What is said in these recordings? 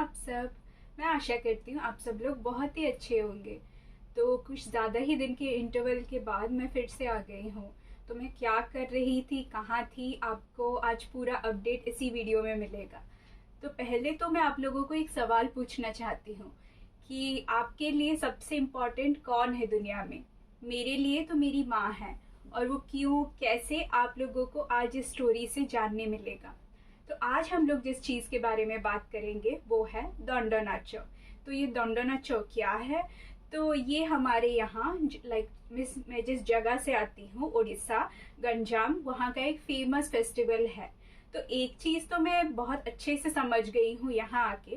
आप सब। मैं आशा करती हूँ आप सब लोग बहुत ही अच्छे होंगे। तो कुछ ज़्यादा ही दिन के इंटरवल के बाद मैं फिर से आ गई हूँ। तो मैं क्या कर रही थी, कहाँ थी, आपको आज पूरा अपडेट इसी वीडियो में मिलेगा। तो पहले तो मैं आप लोगों को एक सवाल पूछना चाहती हूँ कि आपके लिए सबसे इम्पोर्टेंट कौन है दुनिया में। मेरे लिए तो मेरी माँ है, और वो क्यों, कैसे, आप लोगों को आज इस स्टोरी से जानने मिलेगा। तो आज हम लोग जिस चीज़ के बारे में बात करेंगे वो है दंडो नाचो। तो ये दंडो नाचो क्या है? तो ये हमारे यहाँ मैं जिस जगह से आती हूँ, उड़ीसा, गंजाम, वहाँ का एक फेमस फेस्टिवल है। तो एक चीज़ तो मैं बहुत अच्छे से समझ गई हूँ यहाँ आके,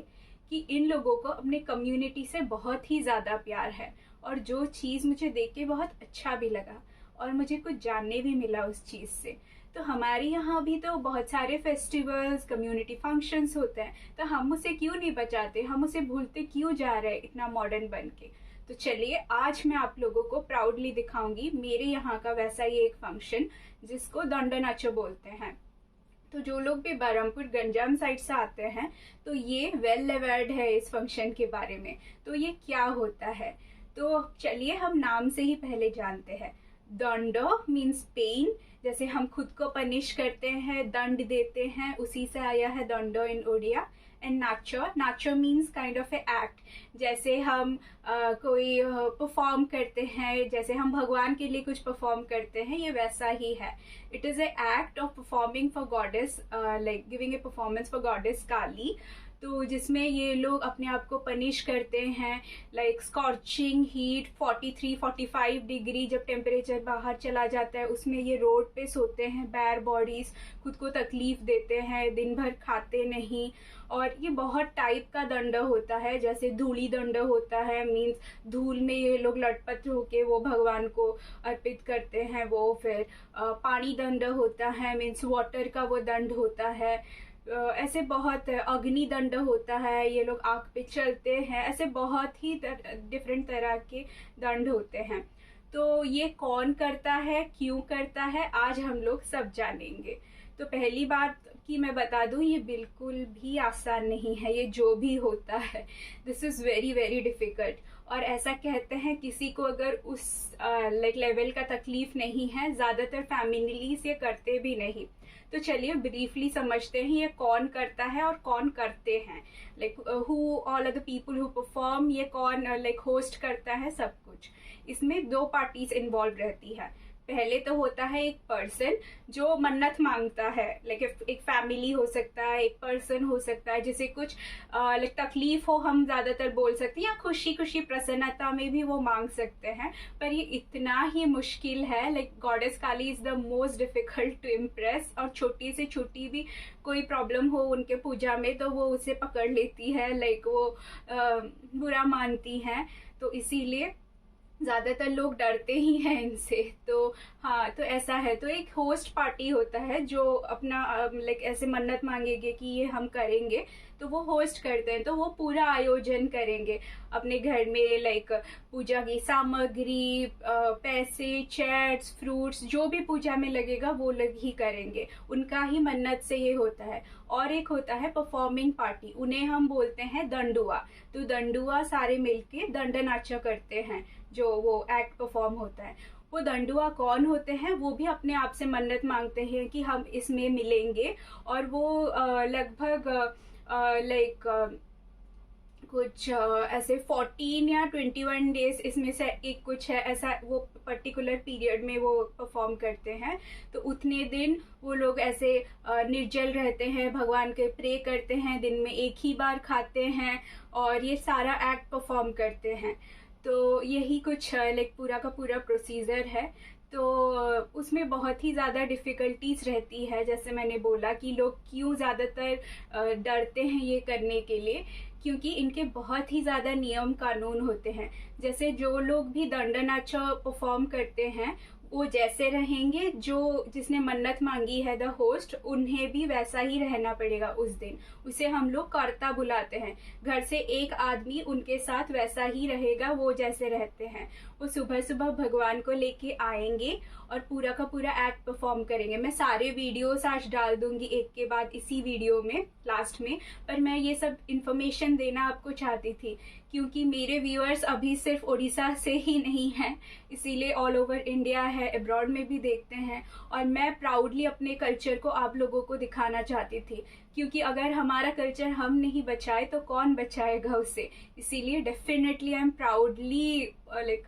कि इन लोगों को अपने कम्युनिटी से बहुत ही ज़्यादा प्यार है। और जो चीज़ मुझे देख के बहुत अच्छा भी लगा और मुझे कुछ जानने भी मिला उस चीज़ से। तो हमारे यहाँ भी तो बहुत सारे फेस्टिवल्स, कम्युनिटी फंक्शंस होते हैं, तो हम उसे क्यों नहीं बचाते, हम उसे भूलते क्यों जा रहे हैं इतना मॉडर्न बन के। तो चलिए आज मैं आप लोगों को प्राउडली दिखाऊंगी मेरे यहाँ का वैसा ही एक फंक्शन जिसको दंडो नाचो बोलते हैं। तो जो लोग भी बरहमपुर गंजाम साइड से आते हैं तो ये वेल अवेयर्ड है इस फंक्शन के बारे में। तो ये क्या होता है, तो चलिए हम नाम से ही पहले जानते हैं। दंडो मीन्स पेन, जैसे हम खुद को पनिश करते हैं, दंड देते हैं, उसी से आया है Danda in Odia. And Nacha, Nacha means kind of a act, जैसे हम कोई परफॉर्म करते हैं, जैसे हम भगवान के लिए कुछ परफॉर्म करते हैं, ये वैसा ही है। It is a act of performing for goddess, like giving a performance for goddess Kali. तो जिसमें ये लोग अपने आप को पनिश करते हैं, लाइक स्कॉर्चिंग हीट 43-45 डिग्री जब टेम्परेचर बाहर चला जाता है, उसमें ये रोड पे सोते हैं बैर बॉडीज, खुद को तकलीफ देते हैं, दिन भर खाते नहीं। और ये बहुत टाइप का दंड होता है, जैसे धूली दंड होता है, मीन्स धूल में ये लोग लटपट होके वो भगवान को अर्पित करते हैं। वो फिर पानी दंड होता है, मीन्स वाटर का वो दंड होता है। ऐसे बहुत अग्नि दंड होता है, ये लोग आग पे चलते हैं। ऐसे बहुत ही डिफरेंट तरह के दंड होते हैं। तो ये कौन करता है, क्यों करता है, आज हम लोग सब जानेंगे। तो पहली बात कि मैं बता दूं, ये बिल्कुल भी आसान नहीं है। ये जो भी होता है, this is very very difficult. और ऐसा कहते हैं किसी को अगर उस लाइक लेवल का तकलीफ नहीं है, ज्यादातर फैमिलीज ये करते भी नहीं। तो चलिए ब्रीफली समझते हैं ये कौन करता है और कौन करते हैं, like who all are the people who perform, ये कौन लाइक होस्ट करता है, सब कुछ। इसमें दो पार्टीज इन्वॉल्व रहती है। पहले तो होता है एक पर्सन जो मन्नत मांगता है, लाइक एक फैमिली हो सकता है, एक पर्सन हो सकता है जिसे कुछ लाइक तकलीफ हो, हम ज्यादातर बोल सकते हैं, या खुशी खुशी प्रसन्नता में भी वो मांग सकते हैं। पर ये इतना ही मुश्किल है, like goddess Kali is the most difficult to impress. और छोटी से छोटी भी कोई प्रॉब्लम हो उनके पूजा में तो वो उसे पकड़ लेती है, लाइक वो बुरा मानती है। तो इसीलिए ज्यादातर लोग डरते ही हैं इनसे। तो हाँ, तो ऐसा है। तो एक होस्ट पार्टी होता है जो अपना लाइक ऐसे मन्नत मांगेंगे कि ये हम करेंगे, तो वो होस्ट करते हैं। तो वो पूरा आयोजन करेंगे अपने घर में, लाइक पूजा की सामग्री, पैसे, चैट्स, फ्रूट्स, जो भी पूजा में लगेगा वो लोग ही करेंगे, उनका ही मन्नत से ये होता है। और एक होता है परफॉर्मिंग पार्टी, उन्हें हम बोलते हैं दंडुआ। तो दंडुआ सारे मिलके दंड नाचा करते हैं, जो वो एक्ट परफॉर्म होता है। वो दंडुआ कौन होते हैं, वो भी अपने आप से मन्नत मांगते हैं कि हम इसमें मिलेंगे। और वो लगभग लाइक कुछ ऐसे 14 या 21 डेज इसमें से एक कुछ है, ऐसा वो पर्टिकुलर पीरियड में वो परफॉर्म करते हैं। तो उतने दिन वो लोग ऐसे निर्जल रहते हैं, भगवान के प्रे करते हैं, दिन में एक ही बार खाते हैं और ये सारा एक्ट परफॉर्म करते हैं। तो यही कुछ लाइक पूरा का पूरा प्रोसीजर है। तो उसमें बहुत ही ज़्यादा डिफ़िकल्टीज रहती है, जैसे मैंने बोला कि लोग क्यों ज़्यादातर डरते हैं ये करने के लिए, क्योंकि इनके बहुत ही ज़्यादा नियम कानून होते हैं। जैसे जो लोग भी दंड नाच परफॉर्म करते हैं वो जैसे रहेंगे, जो जिसने मन्नत मांगी है द होस्ट, उन्हें भी वैसा ही रहना पड़ेगा उस दिन। उसे हम लोग कर्ता बुलाते हैं। घर से एक आदमी उनके साथ वैसा ही रहेगा वो जैसे रहते हैं। वो सुबह सुबह भगवान को लेके आएंगे और पूरा का पूरा एक्ट परफॉर्म करेंगे। मैं सारे वीडियोस आज डाल दूंगी एक के बाद इसी वीडियो में लास्ट में, पर मैं ये सब इंफॉर्मेशन देना आपको चाहती थी क्योंकि मेरे व्यूअर्स अभी सिर्फ उड़ीसा से ही नहीं हैं, इसीलिए ऑल ओवर इंडिया है, अब्रॉड में भी देखते हैं। और मैं प्राउडली अपने कल्चर को आप लोगों को दिखाना चाहती थी क्योंकि अगर हमारा कल्चर हम नहीं बचाए तो कौन बचाएगा उसे। इसीलिए definitely I am proudly like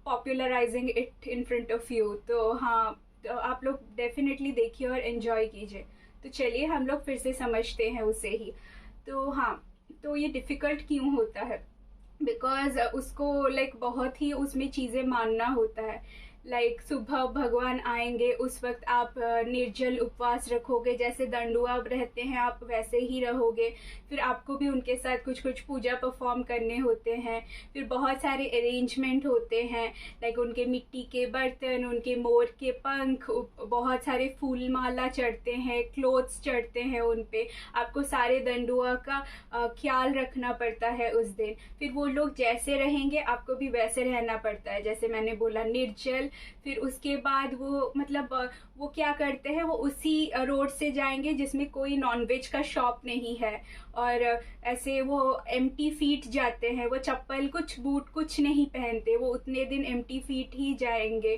popularising it in front of you. तो हाँ, तो आप लोग डेफिनेटली देखिए और एंजॉय कीजिए। तो चलिए हम लोग फिर से समझते हैं उसे ही। तो हाँ, तो ये डिफ़िकल्ट क्यों होता है? बिकॉज उसको लाइक बहुत ही उसमें चीज़ें मानना होता है। लाइक सुबह भगवान आएंगे, उस वक्त आप निर्जल उपवास रखोगे, जैसे दंडुआ रहते हैं आप वैसे ही रहोगे। फिर आपको भी उनके साथ कुछ कुछ पूजा परफॉर्म करने होते हैं। फिर बहुत सारे अरेंजमेंट होते हैं, लाइक उनके मिट्टी के बर्तन, उनके मोर के पंख, बहुत सारे फूल माला चढ़ते हैं, क्लोथ्स चढ़ते हैं उन पे। आपको सारे दंडुआ का ख्याल रखना पड़ता है उस दिन। फिर वो लोग जैसे रहेंगे आपको भी वैसे रहना पड़ता है, जैसे मैंने बोला निर्जल। फिर उसके बाद वो मतलब वो क्या करते हैं, वो उसी रोड से जाएंगे जिसमें कोई नॉनवेज का शॉप नहीं है, और ऐसे वो एम्प्टी फीट जाते हैं। वो चप्पल कुछ बूट कुछ नहीं पहनते, वो उतने दिन एम्प्टी फीट ही जाएंगे।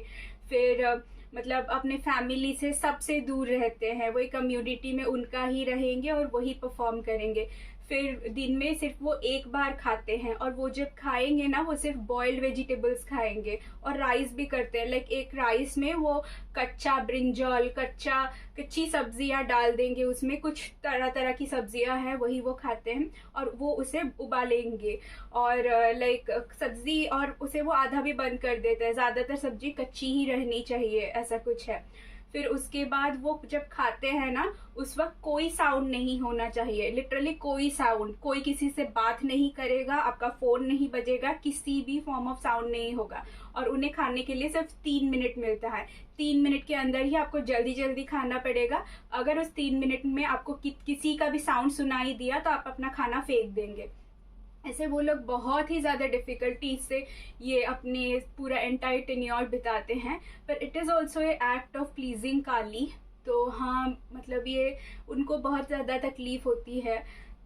फिर मतलब अपने फैमिली से सबसे दूर रहते हैं, वही कम्युनिटी में उनका ही रहेंगे और वही परफॉर्म करेंगे। फिर दिन में सिर्फ वो एक बार खाते हैं, और वो जब खाएंगे ना वो सिर्फ बॉइल्ड वेजिटेबल्स खाएंगे। और राइस भी करते हैं, लाइक एक राइस में वो कच्चा ब्रिंजल, कच्ची सब्जियां डाल देंगे, उसमें कुछ तरह तरह की सब्जियां हैं वही वो खाते हैं, और वो उसे उबालेंगे। और लाइक सब्जी, और उसे वो आधा भी बंद कर देते हैं, ज़्यादातर सब्जी कच्ची ही रहनी चाहिए, ऐसा कुछ है। फिर उसके बाद वो जब खाते हैं ना उस वक्त कोई साउंड नहीं होना चाहिए, लिटरली कोई साउंड। कोई किसी से बात नहीं करेगा, आपका फोन नहीं बजेगा, किसी भी फॉर्म ऑफ साउंड नहीं होगा। और उन्हें खाने के लिए सिर्फ 3 मिनट मिलता है। 3 मिनट के अंदर ही आपको जल्दी जल्दी खाना पड़ेगा। अगर उस 3 मिनट में आपको किसी का भी साउंड सुनाई दिया तो आप अपना खाना फेंक देंगे। ऐसे वो लोग बहुत ही ज़्यादा डिफ़िकल्टी से ये अपने पूरा एंटायर टेन्योर बिताते हैं। पर it is also a act of pleasing Kali. तो हाँ, मतलब ये उनको बहुत ज़्यादा तकलीफ़ होती है।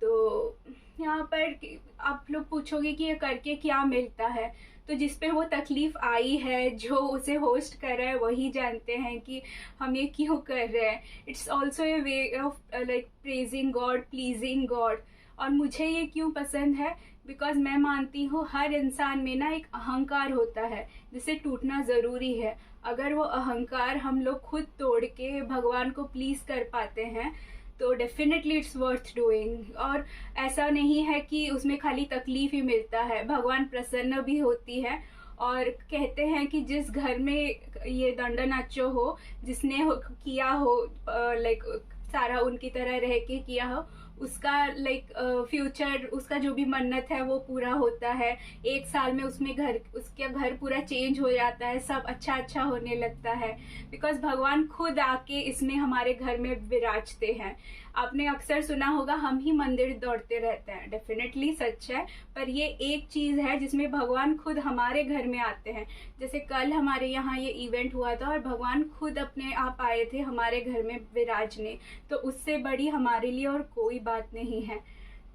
तो यहाँ पर आप लोग पूछोगे कि ये करके क्या मिलता है, तो जिस पे वो तकलीफ़ आई है, जो उसे होस्ट कर रहा है, वही जानते हैं कि हम ये क्यों कर रहे हैं। It's also a way of like praising God, pleasing God. और मुझे ये क्यों पसंद है, बिकॉज मैं मानती हूँ हर इंसान में ना एक अहंकार होता है जिसे टूटना ज़रूरी है। अगर वो अहंकार हम लोग खुद तोड़ के भगवान को प्लीज़ कर पाते हैं तो डेफिनेटली इट्स वर्थ डूइंग। और ऐसा नहीं है कि उसमें खाली तकलीफ ही मिलता है, भगवान प्रसन्न भी होती है। और कहते हैं कि जिस घर में ये दंडनाचो हो, जिसने किया हो लाइक सारा उनकी तरह रह के किया हो, उसका लाइक फ्यूचर, उसका जो भी मन्नत है वो पूरा होता है। 1 साल में उसका घर पूरा चेंज हो जाता है, सब अच्छा अच्छा होने लगता है। बिकॉज भगवान खुद आके इसमें हमारे घर में विराजते हैं। आपने अक्सर सुना होगा हम ही मंदिर दौड़ते रहते हैं, डेफिनेटली सच है। पर ये एक चीज़ है जिसमें भगवान खुद हमारे घर में आते हैं। जैसे कल हमारे यहाँ ये इवेंट हुआ था और भगवान खुद अपने आप आए थे हमारे घर में विराजने। तो उससे बड़ी हमारे लिए और कोई बात नहीं है।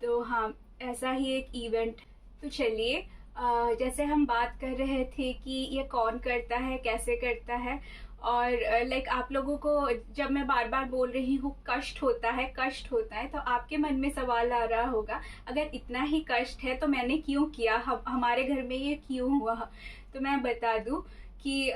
तो हाँ, ऐसा ही एक इवेंट। तो चलिए, जैसे हम बात कर रहे थे कि ये कौन करता है, कैसे करता है, और लाइक आप लोगों को जब मैं बार बार बोल रही हूँ कष्ट होता है, कष्ट होता है, तो आपके मन में सवाल आ रहा होगा अगर इतना ही कष्ट है तो मैंने क्यों किया, हमारे घर में ये क्यों हुआ। तो मैं बता दूँ कि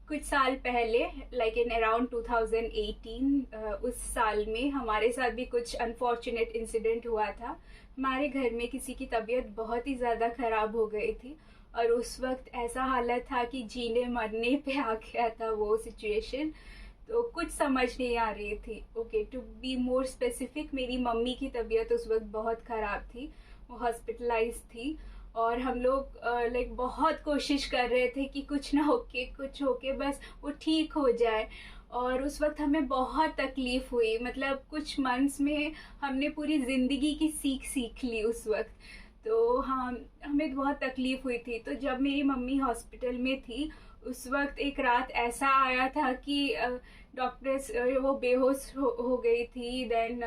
कुछ साल पहले लाइक इन अराउंड 2018 उस साल में हमारे साथ भी कुछ अनफॉर्चुनेट इंसिडेंट हुआ था। हमारे घर में किसी की तबीयत बहुत ही ज़्यादा ख़राब हो गई थी और उस वक्त ऐसा हालत था कि जीने मरने पे आ गया था वो सिचुएशन। तो कुछ समझ नहीं आ रही थी। Okay, to be more specific, मेरी मम्मी की तबीयत उस वक्त बहुत ख़राब थी, वो हॉस्पिटलाइज थी और हम लोग लाइक बहुत कोशिश कर रहे थे कि कुछ ना होके कुछ होके बस वो ठीक हो जाए। और उस वक्त हमें बहुत तकलीफ हुई, मतलब कुछ मंथ्स में हमने पूरी ज़िंदगी की सीख सीख ली उस वक्त। तो हाँ, हमें बहुत तकलीफ हुई थी। तो जब मेरी मम्मी हॉस्पिटल में थी उस वक्त एक रात ऐसा आया था कि डॉक्टर्स वो बेहोश हो गई थी। देन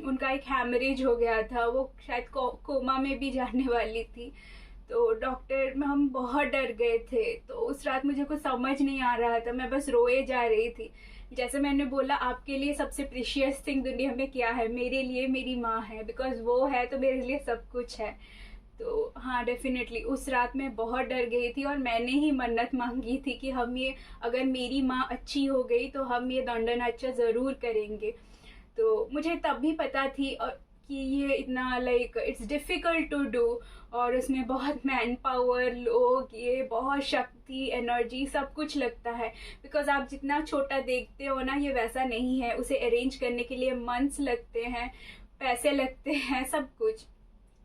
उनका एक हैमरेज हो गया था, वो शायद कोमा में भी जाने वाली थी। तो डॉक्टर में हम बहुत डर गए थे। तो उस रात मुझे कुछ समझ नहीं आ रहा था, मैं बस रोए जा रही थी। जैसे मैंने बोला, आपके लिए सबसे प्रीशियस थिंग दुनिया में क्या है? मेरे लिए मेरी माँ है, बिकॉज वो है तो मेरे लिए सब कुछ है। तो हाँ, डेफिनेटली उस रात मैं बहुत डर गई थी और मैंने ही मन्नत मांगी थी कि हम ये, अगर मेरी माँ अच्छी हो गई तो हम ये दंडनाट्य ज़रूर करेंगे। तो मुझे तब भी पता थी और कि ये इतना like it's difficult to do, और उसमें बहुत मैन पावर, लोग, ये बहुत शक्ति, एनर्जी, सब कुछ लगता है। बिकॉज आप जितना छोटा देखते हो ना, ये वैसा नहीं है। उसे अरेंज करने के लिए मंथ्स लगते हैं, पैसे लगते हैं, सब कुछ।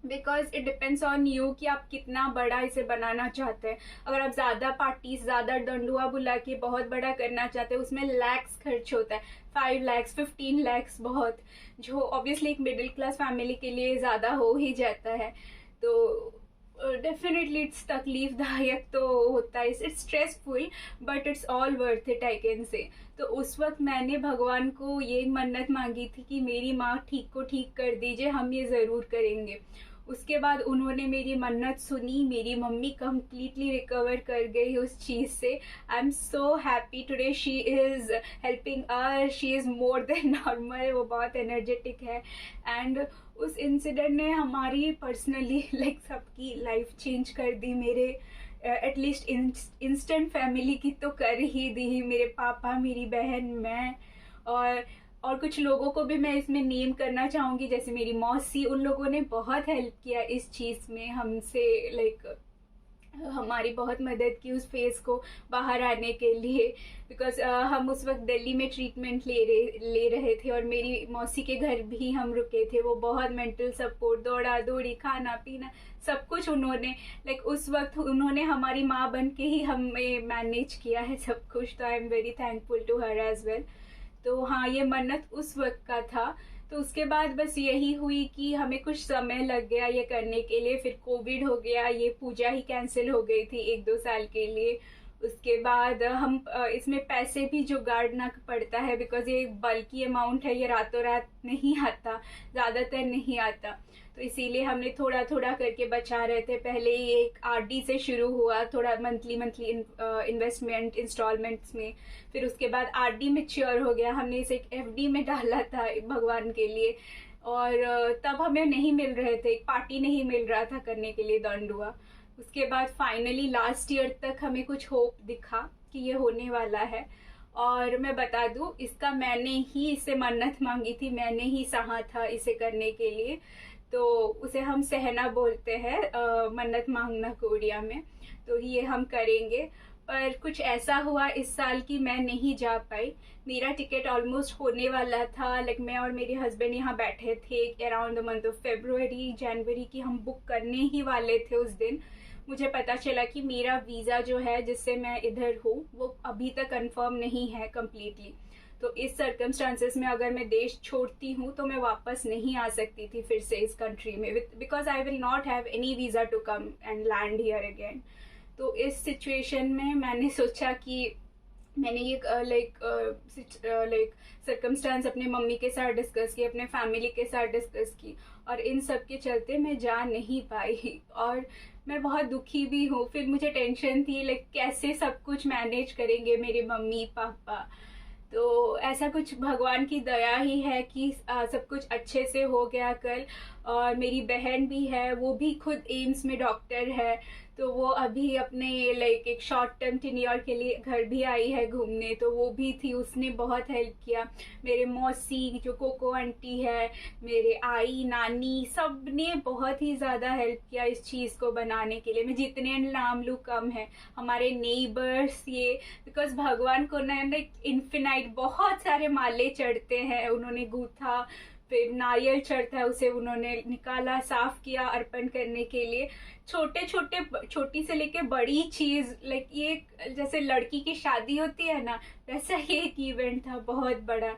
Because it depends on you कि आप कितना बड़ा इसे बनाना चाहते हैं। अगर आप ज़्यादा पार्टीज, ज़्यादा दंडुआ बुला के बहुत बड़ा करना चाहते हैं, उसमें लैक्स खर्च होता है, 5 lakhs 15 lakhs, बहुत, जो ऑब्वियसली एक मिडिल क्लास फैमिली के लिए ज़्यादा हो ही जाता है। तो डेफिनेटली इट्स तकलीफदायक तो होता है, it's stressful, but it's all worth it, I can say. तो उस वक्त मैंने भगवान को ये मन्नत मांगी थी कि मेरी माँ ठीक को ठीक कर दीजिए, हम ये ज़रूर करेंगे। उसके बाद उन्होंने मेरी मन्नत सुनी, मेरी मम्मी कंप्लीटली रिकवर कर गई उस चीज़ से। I am so happy today, she is helping us, she is more than normal, वो बहुत एनर्जेटिक है। एंड उस इंसिडेंट ने हमारी पर्सनली लाइक सबकी लाइफ चेंज कर दी। मेरे एटलीस्ट इंस्टेंट फैमिली की तो कर ही दी, मेरे पापा, मेरी बहन, मैं, और कुछ लोगों को भी मैं इसमें नेम करना चाहूँगी, जैसे मेरी मौसी। उन लोगों ने बहुत हेल्प किया इस चीज़ में हमसे, लाइक हमारी बहुत मदद की उस फेज़ को बाहर आने के लिए। बिकॉज हम उस वक्त दिल्ली में ट्रीटमेंट ले रहे थे और मेरी मौसी के घर भी हम रुके थे। वो बहुत मेंटल सपोर्ट, दौड़ा दौड़ी, खाना पीना, सब कुछ उन्होंने, लाइक उस वक्त उन्होंने हमारी माँ बन के ही हमें मैनेज किया है सब कुछ। तो I am very thankful to her as well. तो हाँ, ये मन्नत उस वक्त का था। तो उसके बाद बस यही हुई कि हमें कुछ समय लग गया ये करने के लिए। फिर कोविड हो गया, ये पूजा ही कैंसिल हो गई थी 1-2 साल के लिए। उसके बाद हम इसमें पैसे भी जुगाड़ना पड़ता है, बिकॉज ये बल्कि अमाउंट है, ये रातों रात नहीं आता, ज़्यादातर नहीं आता। तो इसीलिए हमने थोड़ा थोड़ा करके बचा रहे थे। पहले ये एक आरडी से शुरू हुआ, थोड़ा मंथली इन्वेस्टमेंट इंस्टॉलमेंट्स में। फिर उसके बाद आरडी मैच्योर हो गया, हमने इसे एक एफडी में डाला था भगवान के लिए। और तब हमें नहीं मिल रहे थे, एक पार्टी नहीं मिल रहा था करने के लिए दंडुआ। उसके बाद फाइनली लास्ट ईयर तक हमें कुछ होप दिखा कि ये होने वाला है। और मैं बता दूं, इसका मैंने ही इसे मन्नत मांगी थी, मैंने ही सहा था इसे करने के लिए। तो उसे हम सहना बोलते हैं, मन्नत मांगना को उड़िया में। तो ये हम करेंगे। पर कुछ ऐसा हुआ इस साल कि मैं नहीं जा पाई। मेरा टिकट ऑलमोस्ट होने वाला था, लाइक मैं और मेरे हस्बैंड यहाँ बैठे थे around the month of January की हम बुक करने ही वाले थे। उस दिन मुझे पता चला कि मेरा वीज़ा जो है जिससे मैं इधर हूँ वो अभी तक कंफर्म नहीं है कम्प्लीटली। तो इस सर्कमस्टांसेस में अगर मैं देश छोड़ती हूँ तो मैं वापस नहीं आ सकती थी फिर से इस कंट्री में, because I will not have any visa to come and land here again. तो इस सिचुएशन में मैंने सोचा कि मैंने ये लाइक सर्कमस्टांस अपने मम्मी के साथ डिस्कस की, अपने फैमिली के साथ डिस्कस की, और इन सब के चलते मैं जा नहीं पाई। और मैं बहुत दुखी भी हूँ। फिर मुझे टेंशन थी, लाइक कैसे सब कुछ मैनेज करेंगे मेरे मम्मी पापा। तो ऐसा कुछ भगवान की दया ही है कि सब कुछ अच्छे से हो गया कल। और मेरी बहन भी है, वो भी खुद एम्स में डॉक्टर है। तो वो अभी अपने लाइक एक शॉर्ट टर्म टेन्योर के लिए घर भी आई है घूमने। तो वो भी थी, उसने बहुत हेल्प किया। मेरे मौसी जो कोको आंटी है, मेरे आई नानी, सब ने बहुत ही ज़्यादा हेल्प किया इस चीज़ को बनाने के लिए। मैं जितने नाम लूँ कम है। हमारे नेबर्स, ये बिकॉज भगवान को ना इनफिनाइट बहुत सारे माले चढ़ते हैं, उन्होंने गूथा, फिर नारियल चढ़ता है, उसे उन्होंने निकाला, साफ किया अर्पण करने के लिए। छोटी से लेके बड़ी चीज, लाइक ये जैसे लड़की की शादी होती है ना, वैसा ये एक इवेंट था बहुत बड़ा।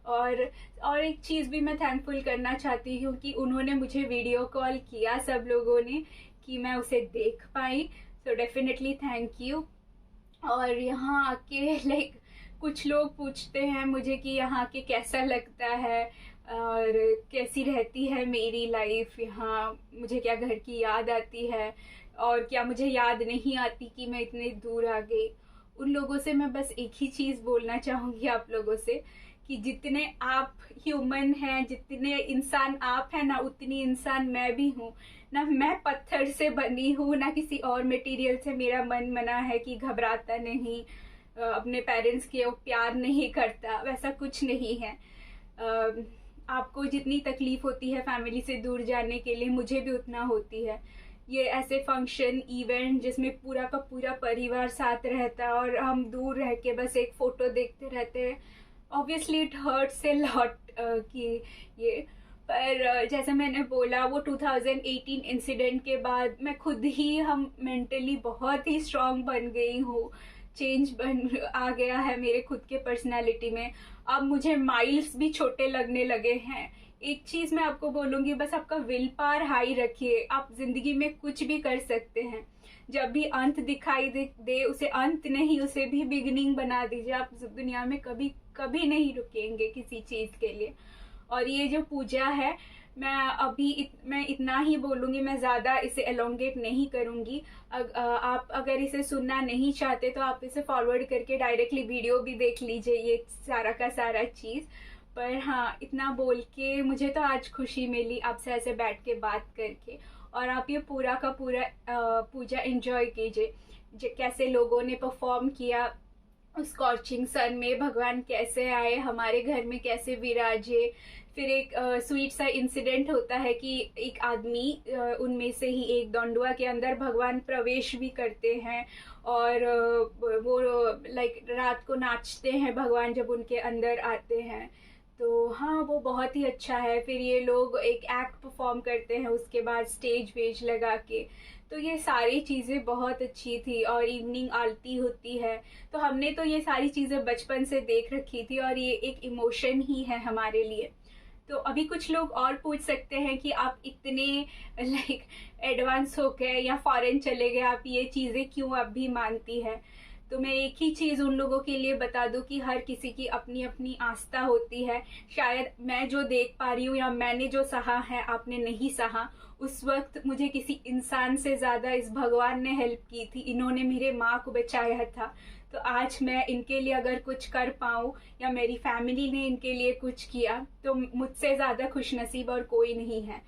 और और एक चीज भी मैं थैंकफुल करना चाहती हूँ कि उन्होंने मुझे वीडियो कॉल किया सब लोगों ने, कि मैं उसे देख पाई। So definitely thank you. और यहाँ आके लाइक कुछ लोग पूछते हैं मुझे कि यहाँ के कैसा लगता है और कैसी रहती है मेरी लाइफ यहाँ, मुझे क्या घर की याद आती है और क्या मुझे याद नहीं आती कि मैं इतने दूर आ गई। उन लोगों से मैं बस एक ही चीज़ बोलना चाहूँगी आप लोगों से, कि जितने आप ह्यूमन हैं, जितने इंसान आप हैं ना, उतनी इंसान मैं भी हूँ ना। मैं पत्थर से बनी हूँ ना, किसी और मटेरियल से मेरा मन बना है कि घबराता नहीं, अपने पेरेंट्स के वो प्यार नहीं करता, वैसा कुछ नहीं है। आपको जितनी तकलीफ होती है फैमिली से दूर जाने के लिए, मुझे भी उतना होती है। ये ऐसे फंक्शन इवेंट जिसमें पूरा का पूरा परिवार साथ रहता है और हम दूर रह के बस एक फोटो देखते रहते हैं, obviously it hurts a lot कि ये। पर जैसे मैंने बोला, वो 2018 इंसिडेंट के बाद मैं खुद ही हम मेंटली बहुत ही स्ट्रांग बन गई हूँ। चेंज आ गया है मेरे खुद के पर्सनालिटी में। अब मुझे माइल्स भी छोटे लगने लगे हैं। एक चीज मैं आपको बोलूंगी, बस आपका विल पावर हाई रखिए, आप जिंदगी में कुछ भी कर सकते हैं। जब भी अंत दिखाई दे उसे अंत नहीं, उसे भी बिगिनिंग बना दीजिए। आप दुनिया में कभी कभी नहीं रुकेंगे किसी चीज के लिए। और ये जो पूजा है, मैं इतना ही बोलूंगी, मैं ज्यादा इसे एलोंगेट नहीं करूंगी। आप अगर इसे सुनना नहीं चाहते तो आप इसे फॉरवर्ड करके डायरेक्टली वीडियो भी देख लीजिए, ये सारा का सारा चीज। पर हाँ, इतना बोल के मुझे तो आज खुशी मिली आपसे ऐसे बैठ के बात करके। और आप ये पूरा का पूरा पूजा एंजॉय कीजिए, कैसे लोगों ने परफॉर्म किया उस स्कॉर्चिंग सन में, भगवान कैसे आए हमारे घर में, कैसे विराजे। फिर एक स्वीट सा इंसिडेंट होता है कि एक आदमी, उनमें से ही एक दंडुआ के अंदर भगवान प्रवेश भी करते हैं और वो लाइक रात को नाचते हैं भगवान जब उनके अंदर आते हैं। तो हाँ, वो बहुत ही अच्छा है। फिर ये लोग एक एक्ट परफॉर्म करते हैं उसके बाद स्टेज वेज लगा के। तो ये सारी चीज़ें बहुत अच्छी थी। और इवनिंग आरती होती है, तो हमने तो ये सारी चीज़ें बचपन से देख रखी थी और ये एक इमोशन ही है हमारे लिए। तो अभी कुछ लोग और पूछ सकते हैं कि आप इतने लाइक एडवांस हो गए या फॉरेन चले गए, आप ये चीज़ें क्यों अब भी मानती है। तो मैं एक ही चीज़ उन लोगों के लिए बता दूं कि हर किसी की अपनी अपनी आस्था होती है। शायद मैं जो देख पा रही हूँ या मैंने जो सहा है आपने नहीं सहा, उस वक्त मुझे किसी इंसान से ज़्यादा इस भगवान ने हेल्प की थी। इन्होंने मेरे माँ को बचाया था। तो आज मैं इनके लिए अगर कुछ कर पाऊँ या मेरी फैमिली ने इनके लिए कुछ किया, तो मुझसे ज़्यादा खुशनसीब और कोई नहीं है।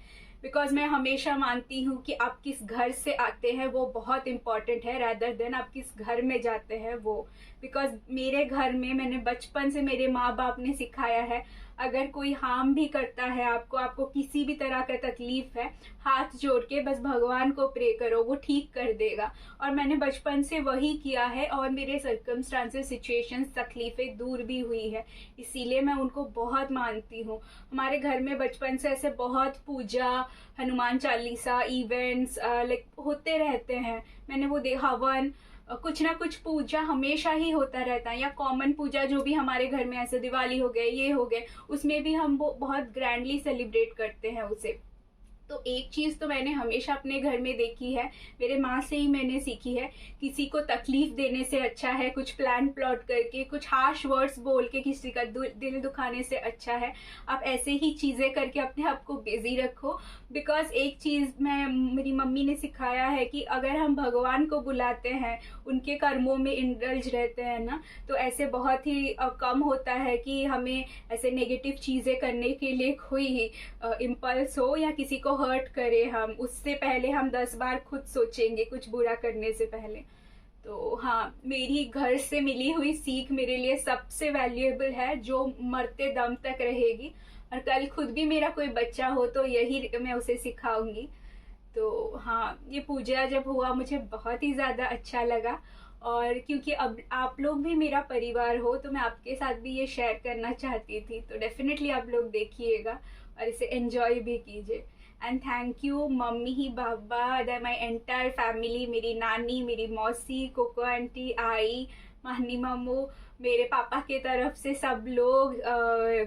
बिकॉज मैं हमेशा मानती हूँ कि आप किस घर से आते हैं वो बहुत इंपॉर्टेंट है, रैदर देन आप किस घर में जाते हैं वो। बिकॉज मेरे घर में मैंने बचपन से मेरे माँ बाप ने सिखाया है, अगर कोई हार्म भी करता है आपको किसी भी तरह का तकलीफ है, हाथ जोड़ के बस भगवान को प्रे करो, वो ठीक कर देगा। और मैंने बचपन से वही किया है और मेरे सर्कमस्टांसेस, सिचुएशंस, तकलीफें दूर भी हुई है, इसीलिए मैं उनको बहुत मानती हूँ। हमारे घर में बचपन से ऐसे बहुत पूजा, हनुमान चालीसा, इवेंट्स लाइक होते रहते हैं। मैंने वो हवन, कुछ ना कुछ पूजा हमेशा ही होता रहता है। या कॉमन पूजा जो भी हमारे घर में, ऐसे दिवाली हो गए, ये हो गए, उसमें भी हम वो बहुत ग्रैंडली सेलिब्रेट करते हैं उसे। तो एक चीज तो मैंने हमेशा अपने घर में देखी है, मेरे माँ से ही मैंने सीखी है, किसी को तकलीफ देने से अच्छा है कुछ प्लान प्लॉट करके, कुछ हार्श वर्ड्स बोल के किसी का दिल दुखाने से अच्छा है आप ऐसे ही चीजें करके अपने आप को बिजी रखो। बिकॉज एक चीज मेरी मम्मी ने सिखाया है कि अगर हम भगवान को बुलाते हैं, उनके कर्मों में इंडल्ज रहते हैं ना, तो ऐसे बहुत ही कम होता है कि हमें ऐसे नेगेटिव चीजें करने के लिए कोई इम्पल्स हो या किसी को हर्ट करे। हम उससे पहले हम 10 बार खुद सोचेंगे कुछ बुरा करने से पहले। तो हाँ, मेरी घर से मिली हुई सीख मेरे लिए सबसे वैल्यूएबल है, जो मरते दम तक रहेगी। और कल खुद भी मेरा कोई बच्चा हो तो यही मैं उसे सिखाऊंगी। तो हाँ, ये पूजा जब हुआ मुझे बहुत ही ज़्यादा अच्छा लगा। और क्योंकि अब आप लोग भी मेरा परिवार हो तो मैं आपके साथ भी ये शेयर करना चाहती थी, तो डेफिनेटली आप लोग देखिएगा और इसे एंजॉय भी कीजिए। And thank you mummy, Baba, the my entire family, मेरी नानी, मेरी मौसी, कोको आंटी, आई, माहनी मामू, मेरे पापा के तरफ से सब लोग,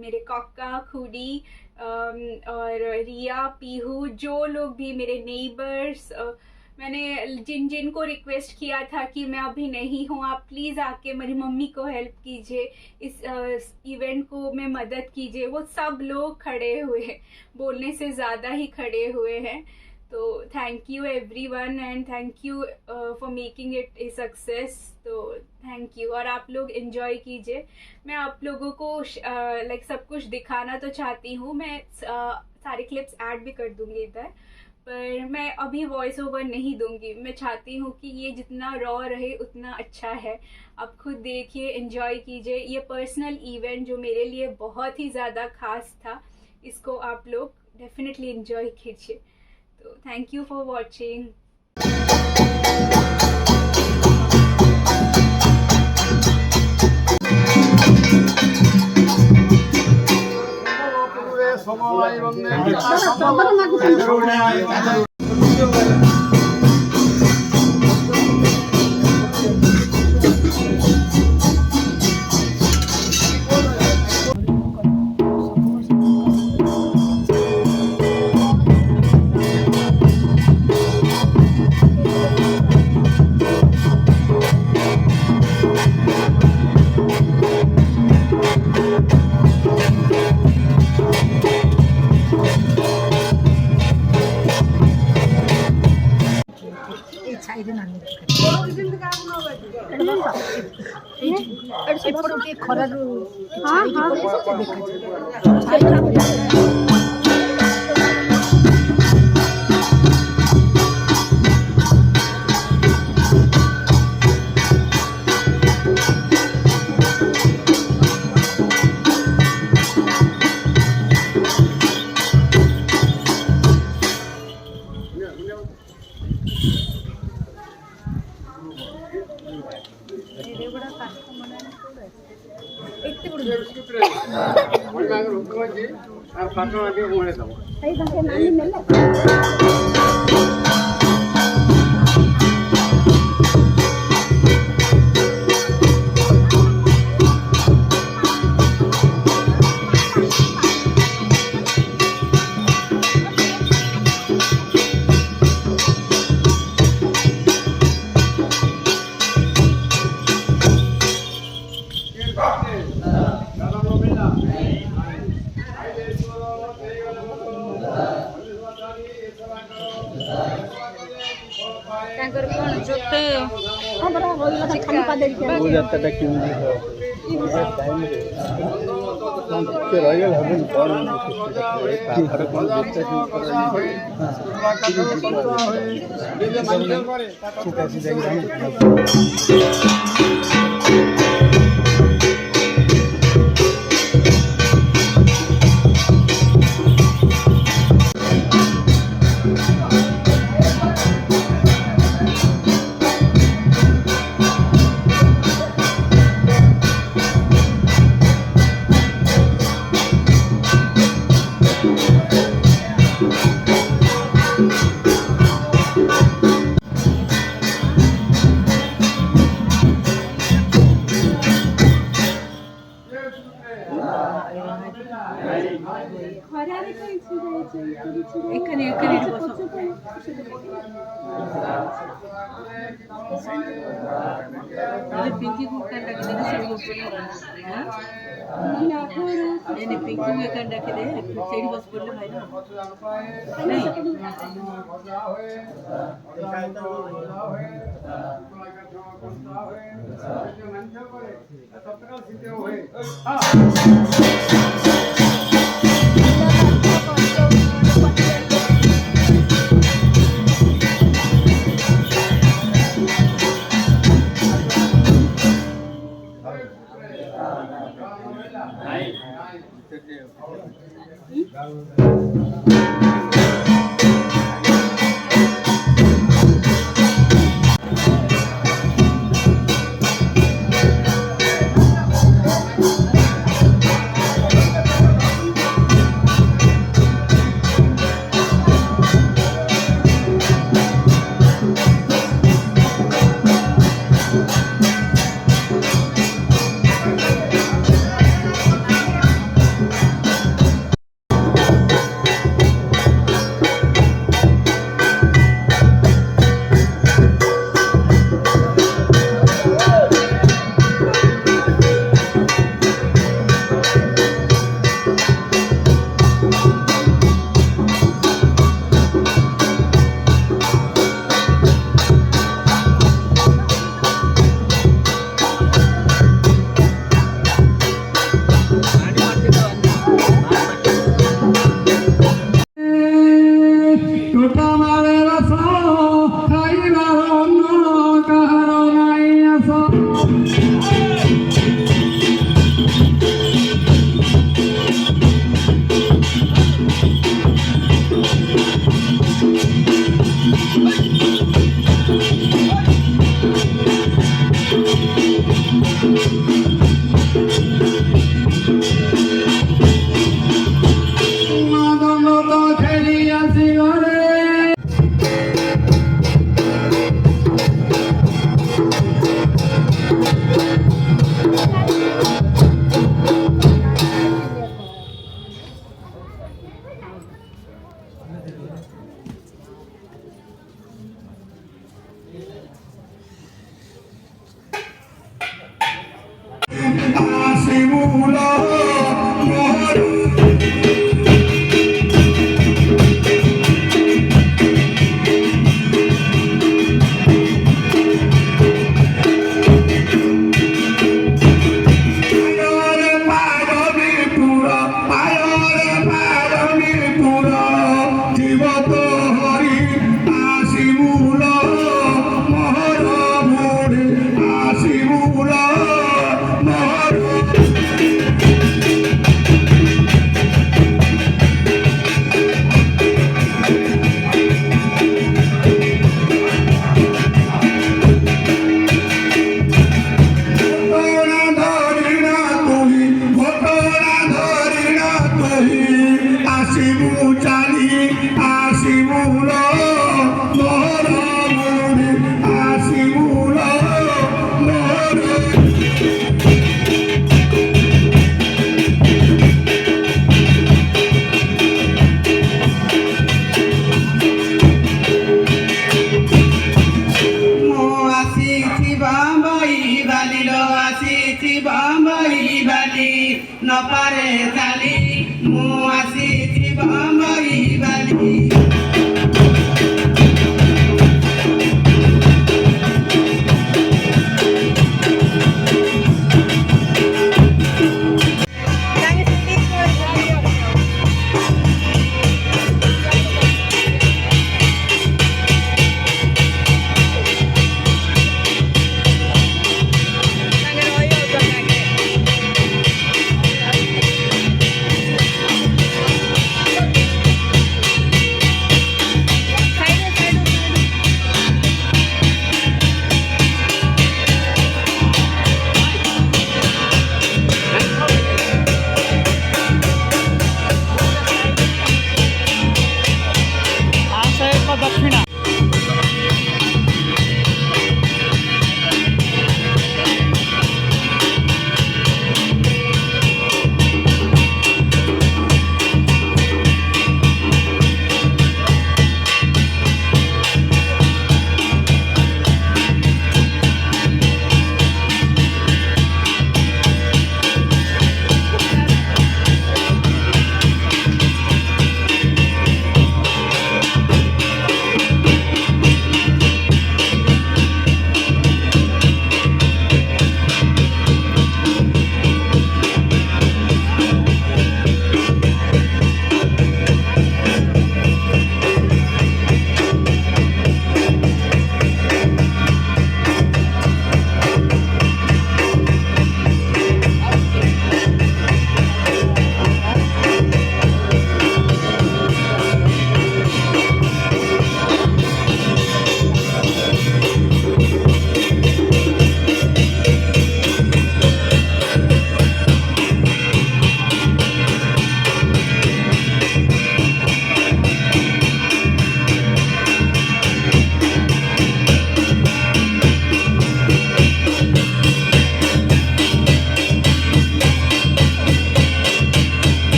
मेरे काका खुड़ी, और रिया, पीहू, जो लोग भी मेरे नेबर्स, मैंने जिन जिन को रिक्वेस्ट किया था कि मैं अभी नहीं हूँ, आप प्लीज़ आके मेरी मम्मी को हेल्प कीजिए, इस इवेंट को में मदद कीजिए, वो सब लोग खड़े हुए हैं, बोलने से ज़्यादा ही खड़े हुए हैं। तो thank you everyone and thank you for making it a success. तो थैंक यू, और आप लोग एंजॉय कीजिए। मैं आप लोगों को लाइक सब कुछ दिखाना तो चाहती हूँ, मैं सारे क्लिप्स ऐड भी कर दूँगी इधर, पर मैं अभी वॉइस ओवर नहीं दूंगी। मैं चाहती हूँ कि ये जितना रॉ रहे उतना अच्छा है। आप खुद देखिए, एंजॉय कीजिए। ये पर्सनल इवेंट जो मेरे लिए बहुत ही ज़्यादा खास था, इसको आप लोग डेफिनेटली एंजॉय कीजिए। तो थैंक यू फॉर वॉचिंग। ଖରାରୁ पिंकी को कंडा के देना सब ऊपर हां नहीं पिंकी में कंडा के दे सेड़ी बस बोल भाई ना नहीं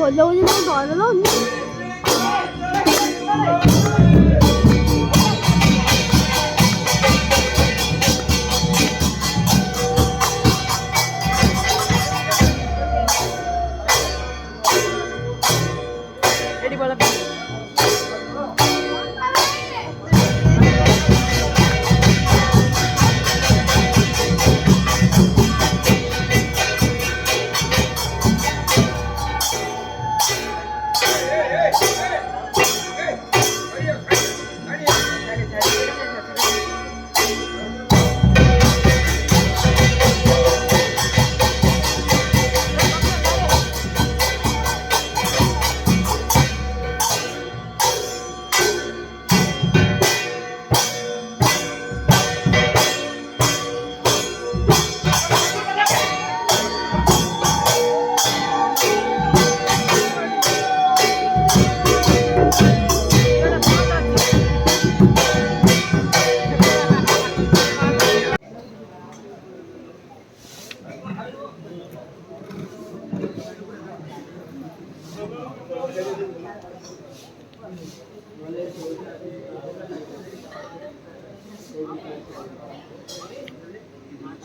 बोललो मुझे तो दौड़ लो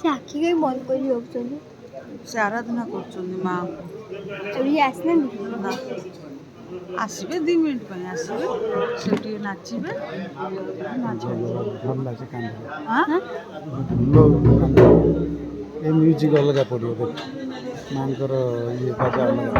ସେ ଆଖି କାହିଁ ବନ୍ଦ କରି ରଖୁଛନ୍ତି ସେ ଆରାଧନା କରୁଛନ୍ତି ମା ଚୋରି ଆସିନାହାନ୍ତି ନା ଆସିବେ 2 ମିନିଟ୍ ପାଇଁ ଆସିବେ ସେ ଟିକେ ନାଚିବେ ଭଲ ଲାଗେ କାନ୍ଦ ହାଁ ଭଲ କାନ୍ଦ ଏ ମ୍ୟୁଜିକ୍ ଅଲଗା ପଡ଼ିବ ଦେଖ ମାଙ୍କର ଇଏ ବାଜା ଅଲଗା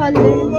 Hallelujah.